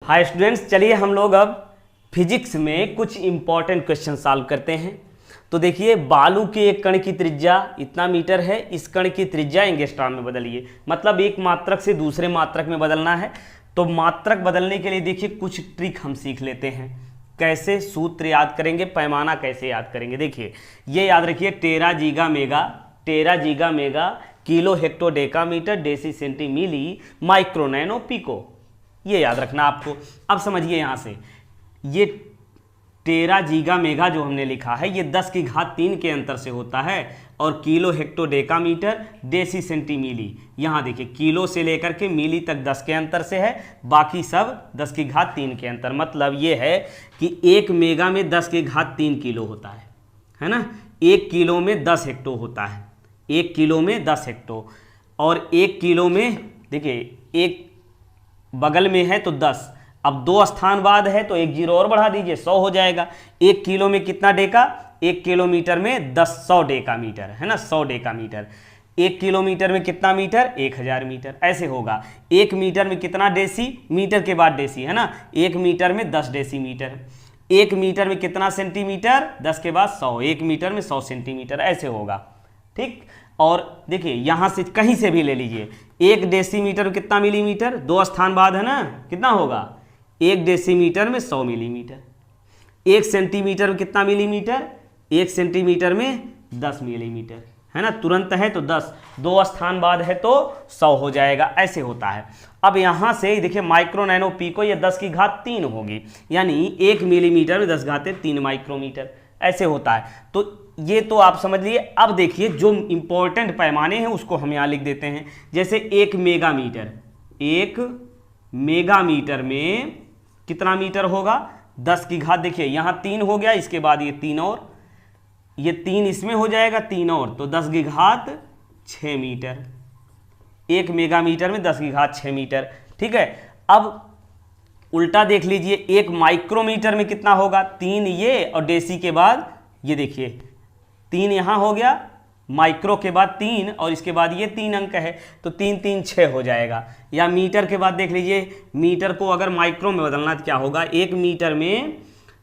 Hi students, चलिए हम लोग अब फिजिक्स में कुछ इंपॉर्टेंट क्वेश्चन सॉल्व करते हैं। तो देखिए, बालू के एक कण की त्रिज्या इतना मीटर है, इस कण की त्रिज्या एंगस्ट्रॉम में बदलिए। मतलब एक मात्रक से दूसरे मात्रक में बदलना है। तो मात्रक बदलने के लिए देखिए कुछ ट्रिक हम सीख लेते हैं। कैसे सूत्र याद करेंगे, पैमाना कैसे याद करेंगे। देखिए ये याद रखिए, tera giga mega kilo hecto decametre deci centi milli micro nano pico, ये याद रखना आपको। अब समझिए यहाँ से, ये टेरा जीगा मेगा जो हमने लिखा है ये 10 की घात 3 के अंतर से होता है, और kilo hecto decametre deci centi milli, यहाँ देखिए किलो से लेकर के मिली तक 10 के अंतर से है, बाकी सब 10 की घात 3 के अंतर। मतलब ये है कि 1 मेगा में 10 की घात 3 किलो होता है ना। 1 किलो में 10 हेक्टो होता है, 1 किलो में 10 हेक्टो। और 1 किलो में देखिए एक बगल में है तो 10, अब 2 स्थान बाद है तो 1 जीरो और बढ़ा दीजिए, 100 हो जाएगा। 1 किलो में कितना डेका, 1 किलोमीटर में 100 डेकामीटर है ना, 100 डेकामीटर। 1 किलोमीटर में कितना मीटर, 1000 मीटर, ऐसे होगा। 1 मीटर में कितना डेसी, मीटर के बाद डेसी है ना, 1 मीटर में 10 डेसीमीटर। 1 मीटर में कितना सेंटीमीटर, 10 के बाद 100, 1 मीटर में 100 सेंटीमीटर, ऐसे होगा। ठीक, और देखिए यहाँ से कहीं से भी ले लीजिए, 1 डेसीमीटर में कितना मिलीमीटर, 2 स्थान बाद है ना, कितना होगा 1 डेसीमीटर में 100 मिलीमीटर। 1 सेंटीमीटर में कितना मिलीमीटर, 1 सेंटीमीटर में 10 मिलीमीटर है ना, तुरंत है तो 10, 2 स्थान बाद है तो 100 हो जाएगा, ऐसे होता है। अब यहाँ से देखिए माइक्रो नैनो पिको, ये 10 की घात 3 होगी, यानी 1 मिलीमीटर में 10 घाते 3 माइक्रोमीटर, ऐसे होता है। तो ये तो आप समझ लिए। अब देखिए जो इंपॉर्टेंट पैमाने हैं उसको हम यहाँ लिख देते हैं। जैसे 1 मेगामीटर, 1 मेगामीटर में कितना मीटर होगा, 10 की घात, देखिए यहाँ 3 हो गया, इसके बाद ये 3 और ये 3 इसमें हो जाएगा, 3 और, तो 10 की घात 6 मीटर। 1 मेगामीटर में 10 की घात 6 मीटर। ठीक है, अब उल्टा देख लीजिए, 1 माइक्रोमीटर में कितना होगा, 3 ये और डेसी के बाद ये देखिए 3 यहाँ हो गया, माइक्रो के बाद 3 और इसके बाद ये 3 अंक है, तो 3 3 6 हो जाएगा। या मीटर के बाद देख लीजिए, मीटर को अगर माइक्रो में बदलना तो क्या होगा, 1 मीटर में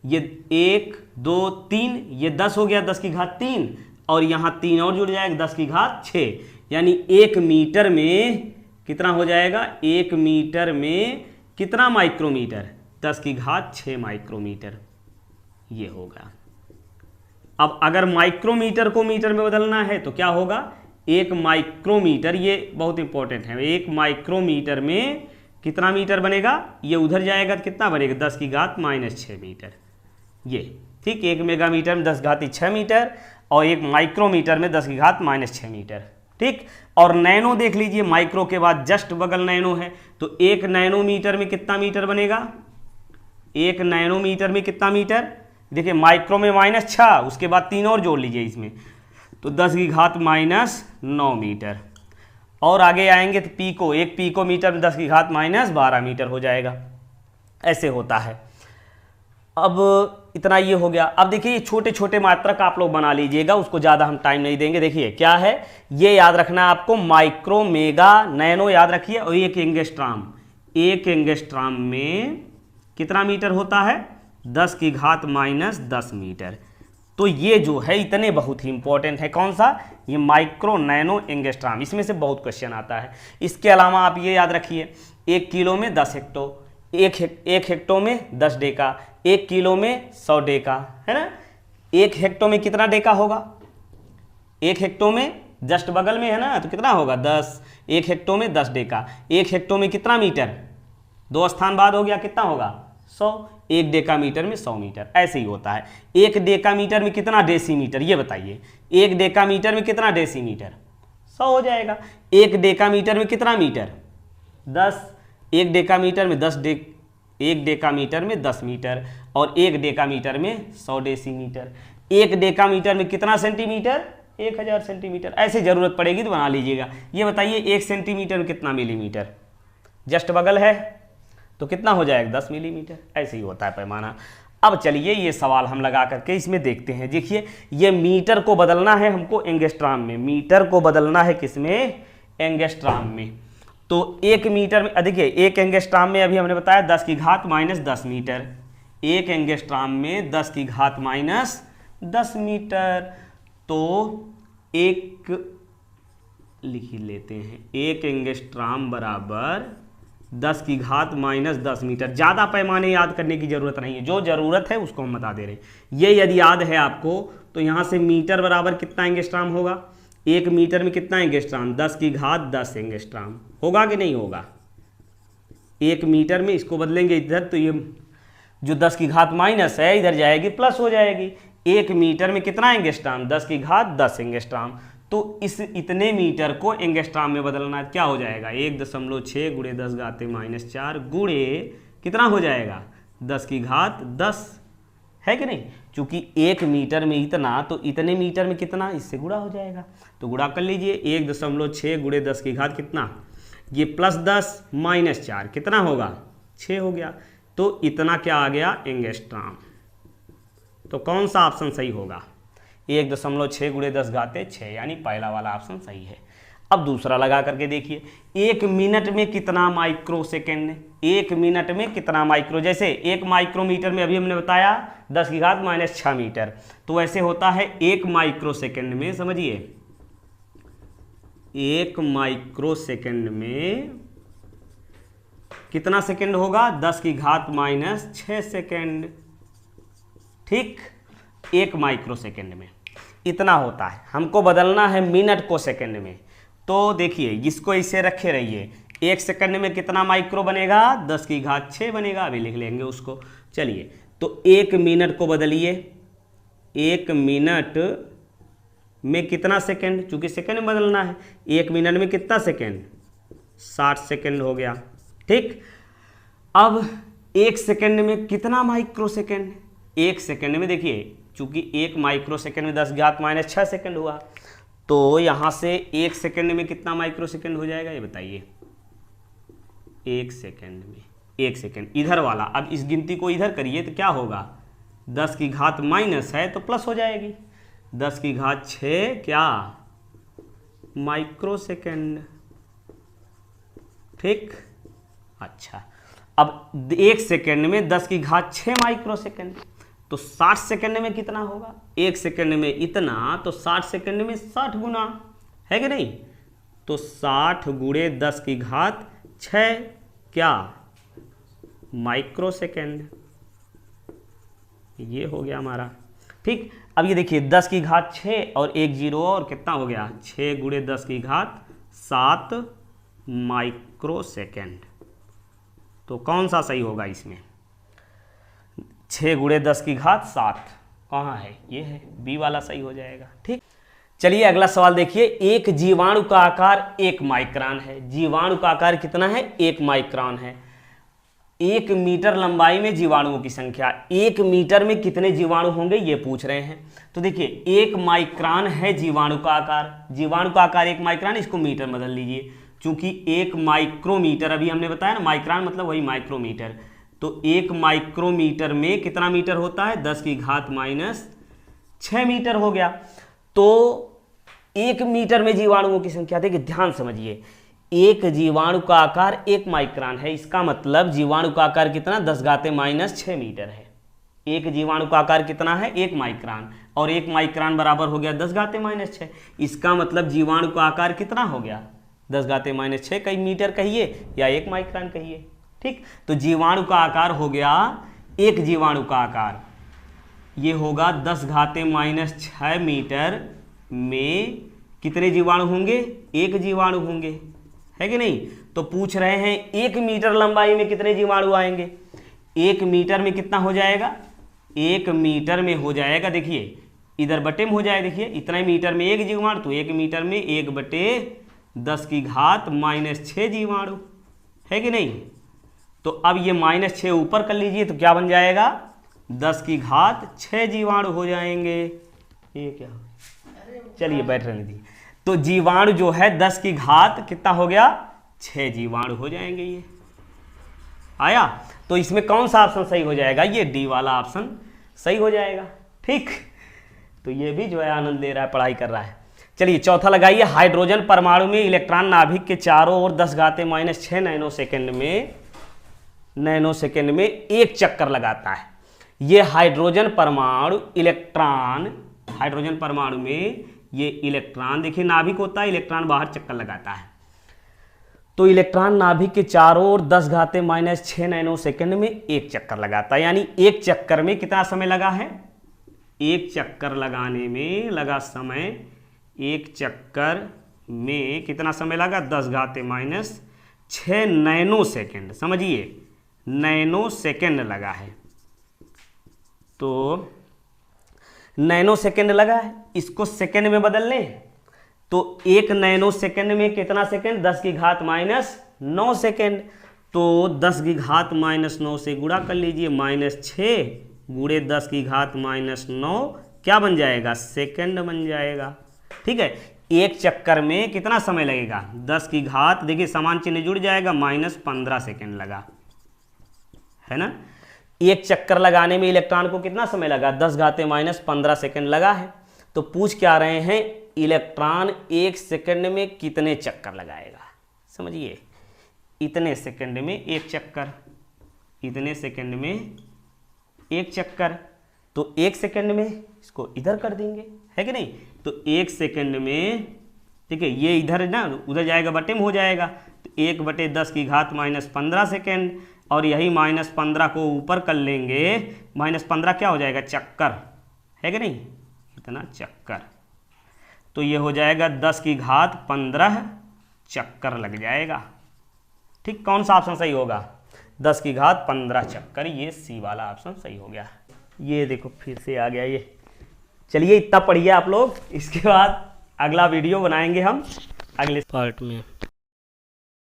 ये 1 2 3, ये 10 हो गया, 10 की घात 3, और यहाँ 3 और जुड़ जाएगा, 10 की घात 6, यानी 1 मीटर में कितना हो जाएगा, 1 मीटर में कितना माइक्रोमीटर, 10 की घात 6 माइक्रोमीटर, ये होगा। अब अगर माइक्रोमीटर को मीटर में बदलना है तो क्या होगा, 1 माइक्रोमीटर, ये बहुत इंपॉर्टेंट है, 1 माइक्रोमीटर में कितना मीटर बनेगा, ये उधर जाएगा तो कितना बनेगा, 10 की घात -6 मीटर, ये ठीक। 1 मेगामीटर में 10 घात 6 मीटर और 1 माइक्रोमीटर में 10 की घात -6 मीटर। ठीक, और नैनो देख लीजिए, माइक्रो के बाद जस्ट बगल नैनो है, तो 1 नैनोमीटर में कितना मीटर बनेगा, 1 नैनोमीटर में कितना मीटर, देखिए माइक्रो में -6, उसके बाद 3 और जोड़ लीजिए इसमें, तो 10 की घात -9 मीटर। और आगे आएंगे तो पीको, 1 पीको मीटर में 10 की घात -12 मीटर हो जाएगा, ऐसे होता है। अब इतना ये हो गया। अब देखिए ये छोटे छोटे मात्रक आप लोग बना लीजिएगा, उसको ज़्यादा हम टाइम नहीं देंगे। देखिए क्या है, ये याद रखना है आपको, माइक्रो मेगा नैनो याद रखिए, और 1 एंगस्ट्रॉम, 1 एंगस्ट्रॉम में कितना मीटर होता है, 10 की घात -10 मीटर। तो ये जो है इतने बहुत ही इंपॉर्टेंट है, कौन सा, ये माइक्रो नैनो एंगस्ट्रॉम, इसमें से बहुत क्वेश्चन आता है। इसके अलावा आप ये याद रखिए, 1 किलो में 10 हेक्टो, 1 हेक्टो में 10 डेका, 1 किलो में 100 डेका है ना। 1 हेक्टो में कितना डेका होगा, 1 हेक्टो में जस्ट बगल में है ना, तो कितना होगा 10, 1 हेक्टो में 10 डेका। 1 हेक्टो में कितना मीटर, 2 स्थान बाद हो गया, कितना होगा 100, 1 डेकामीटर में 100 मीटर, ऐसे ही होता है। 1 डेकामीटर में कितना डेसीमीटर, ये बताइए, 1 डेकामीटर में कितना डेसीमीटर, 100 हो जाएगा। 1 डेकामीटर में कितना मीटर, 10, 1 डेकामीटर में 1 डेकामीटर में 10 मीटर, और 1 डेकामीटर में 100 डेसीमीटर। 1 डेकामीटर में कितना सेंटीमीटर, 1000 सेंटीमीटर, ऐसे जरूरत पड़ेगी तो बना लीजिएगा। ये बताइए 1 सेंटीमीटर में कितना मिलीमीटर, जस्ट बगल है तो कितना हो जाएगा 10 मिलीमीटर, ऐसे ही होता है पैमाना। अब चलिए ये सवाल हम लगा करके इसमें देखते हैं। देखिए ये मीटर को बदलना है हमको एंगस्ट्रॉम में, मीटर को बदलना है किसमें, एंगस्ट्रॉम में। तो 1 मीटर में देखिए 1 एंगस्ट्राम में अभी हमने बताया 10 की घात माइनस 10 मीटर, 1 एंगस्ट्राम में 10 की घात माइनस 10 मीटर। तो एक लिख लेते हैं, 1 एंगस्ट्राम बराबर 10 की घात माइनस 10 मीटर। ज़्यादा पैमाने याद करने की ज़रूरत नहीं है, जो ज़रूरत है उसको हम बता दे रहे हैं। ये यदि याद है आपको तो यहाँ से मीटर बराबर कितना एंगस्ट्राम होगा, 1 मीटर में कितना एंगस्ट्राम, 10 की घात 10 एंगस्ट्राम होगा कि नहीं होगा। 1 मीटर में इसको बदलेंगे इधर तो ये जो 10 की घात माइनस है इधर जाएगी प्लस हो जाएगी। 1 मीटर में कितना एंगस्ट्राम, 10 की घात 10 एंगस्ट्राम। तो इस इतने मीटर को एंगस्ट्राम में बदलना है, क्या हो जाएगा 1.6 गुणे 10 घाते माइनस 4 गुणे कितना हो जाएगा 10 की घात 10, है कि नहीं। चूंकि 1 मीटर में इतना तो इतने मीटर में कितना, इससे गुणा हो जाएगा। तो गुणा कर लीजिए, 1.6 गुणे 10 की घात कितना, ये प्लस 10 माइनस 4 कितना होगा 6 हो गया। तो इतना क्या आ गया एंगस्ट्राम। तो कौन सा ऑप्शन सही होगा, 1.6 गुणे 10 घाते 6, यानी पहला वाला ऑप्शन सही है। अब दूसरा लगा करके देखिए, 1 मिनट में कितना माइक्रो सेकेंड, 1 मिनट में कितना माइक्रो, जैसे 1 माइक्रोमीटर में अभी हमने बताया 10 की घात माइनस 6 मीटर, तो ऐसे होता है 1 माइक्रो सेकेंड में, समझिए 1 माइक्रो सेकेंड में कितना सेकेंड होगा, 10 की घात माइनस 6 सेकेंड। ठीक, 1 माइक्रो सेकेंड में इतना होता है। हमको बदलना है मिनट को सेकेंड में। तो देखिए इसको इसे रखे रहिए, 1 सेकेंड में कितना माइक्रो बनेगा, 10 की घात 6 बनेगा। अभी लिख लेंगे उसको। चलिए तो 1 मिनट को बदलिए, 1 मिनट में कितना सेकेंड, चूंकि सेकेंड में बदलना है, 1 मिनट में कितना सेकेंड, 60 सेकेंड हो गया। ठीक, अब 1 सेकेंड में कितना माइक्रो सेकेंड, 1 सेकेंड में देखिए चूंकि 1 माइक्रो सेकेंड में 10 घात माइनस 6 सेकेंड हुआ, तो यहाँ से 1 सेकेंड में कितना माइक्रो सेकेंड हो जाएगा ये बताइए। 1 सेकेंड में 1 सेकेंड इधर वाला, अब इस गिनती को इधर करिए तो क्या होगा, 10 की घात माइनस है तो प्लस हो जाएगी, 10 की घात 6 क्या माइक्रो सेकेंड। ठीक, अच्छा अब 1 सेकेंड में 10 की घात 6 माइक्रो सेकेंड, तो 60 सेकेंड में कितना होगा, 1 सेकेंड में इतना, तो 60 सेकेंड में 60 गुना, है कि नहीं। तो 60 गुणे 10 की घात 6 क्या माइक्रो सेकेंड, ये हो गया हमारा। ठीक, अब ये देखिए 10 की घात 6 और 1 जीरो और कितना हो गया, 6 गुणे 10 की घात 7 माइक्रो सेकेंड। तो कौन सा सही होगा इसमें, 6 गुणे 10 की घात 7 कहाँ है, ये है, बी वाला सही हो जाएगा। ठीक, चलिए अगला सवाल देखिए, एक जीवाणु का आकार 1 माइक्रोन है। जीवाणु का आकार कितना है, 1 माइक्रोन है। 1 मीटर लंबाई में जीवाणुओं की संख्या, 1 मीटर में कितने जीवाणु होंगे ये पूछ रहे हैं। तो देखिए 1 माइक्रोन है जीवाणु का आकार, जीवाणु का आकार 1 माइक्रोन, इसको मीटर बदल लीजिए, चूंकि 1 माइक्रोमीटर अभी हमने बताया ना, माइक्रोन मतलब वही माइक्रोमीटर। तो 1 माइक्रोमीटर में कितना मीटर होता है, 10 की घात माइनस 6 मीटर हो गया। तो 1 मीटर में जीवाणुओं की संख्या, देखिए ध्यान समझिए, एक जीवाणु का आकार 1 माइक्रोन है, इसका मतलब जीवाणु का आकार कितना, 10 घाते माइनस 6 मीटर है। एक जीवाणु का आकार कितना है, 1 माइक्रोन, और 1 माइक्रोन बराबर हो गया 10 घाते माइनस 6। इसका मतलब जीवाणु का आकार कितना हो गया, 10 घाते माइनस 6, कई मीटर कहिए या 1 माइक्रोन कहिए। ठीक, तो जीवाणु का आकार हो गया, एक जीवाणु का आकार ये होगा 10 घाते माइनस 6 मीटर में कितने जीवाणु होंगे, 1 जीवाणु होंगे, है कि नहीं। तो पूछ रहे हैं 1 मीटर लंबाई में कितने जीवाणु आएंगे, 1 मीटर में कितना हो जाएगा, 1 मीटर में हो जाएगा, देखिए इधर बटे में हो जाए, देखिए इतना मीटर में 1 जीवाणु, तो 1 मीटर में 1 बटे 10 की घात माइनस 6 जीवाणु, है कि नहीं। तो अब ये माइनस 6 ऊपर कर लीजिए तो क्या बन जाएगा, 10 की घात 6 जीवाणु हो जाएंगे। ये क्या, चलिए बैठ रहने दीजिए। तो जीवाणु जो है 10 की घात कितना हो गया, 6 जीवाणु हो जाएंगे। ये आया, तो इसमें कौन सा ऑप्शन सही हो जाएगा, ये डी वाला ऑप्शन सही हो जाएगा। ठीक, तो ये भी जो है आनंद ले रहा है, पढ़ाई कर रहा है। चलिए चौथा लगाइए, हाइड्रोजन परमाणु में इलेक्ट्रॉन नाभिक के चारों ओर 10⁻⁶ नैनोसेकंड में एक चक्कर लगाता है। ये हाइड्रोजन परमाणु में ये इलेक्ट्रॉन, देखिए नाभिक होता है, इलेक्ट्रॉन बाहर चक्कर लगाता है, तो इलेक्ट्रॉन नाभिक के चारों ओर 10⁻⁶ नैनोसेकंड में एक चक्कर लगाता है। यानी एक चक्कर में कितना समय लगा है, एक चक्कर लगाने में लगा समय, एक चक्कर में कितना समय लगा, 10⁻⁶ नैनोसेकंड, समझिए नैनोसेकंड लगा है। तो नैनोसेकंड लगा है, इसको सेकंड में बदल लें तो 1 नैनोसेकंड में कितना सेकंड, 10⁻⁹ सेकंड। तो 10⁻⁹ से गुणा कर लीजिए, -6 गुणे 10⁻⁹ क्या बन जाएगा, सेकंड बन जाएगा। ठीक है, एक चक्कर में कितना समय लगेगा, 10 की घात, देखिए समान चिन्ह जुड़ जाएगा, -15 सेकंड लगा, है ना। एक चक्कर लगाने में इलेक्ट्रॉन को कितना समय लगा, 10⁻⁻15 सेकंड लगा है। तो पूछ क्या रहे हैं, इलेक्ट्रॉन एक सेकंड में कितने चक्कर लगाएगा, समझिए इतने सेकंड में एक चक्कर, इतने सेकंड में एक चक्कर। तो एक सेकंड में इसको इधर कर देंगे, है कि नहीं। तो एक सेकंड में, ठीक है, ये इधर ना उधर जाएगा, बटे में हो जाएगा, तो 1/10⁻⁻15 सेकंड, और यही -15 को ऊपर कर लेंगे, -15 क्या हो जाएगा, चक्कर, है कि नहीं, इतना चक्कर। तो ये हो जाएगा 10⁻15 चक्कर लग जाएगा। ठीक, कौन सा ऑप्शन सही होगा, 10⁻15 चक्कर, ये सी वाला ऑप्शन सही हो गया। ये देखो फिर से आ गया ये। चलिए इतना पढ़िए आप लोग, इसके बाद अगला वीडियो बनाएंगे हम अगले पार्ट में।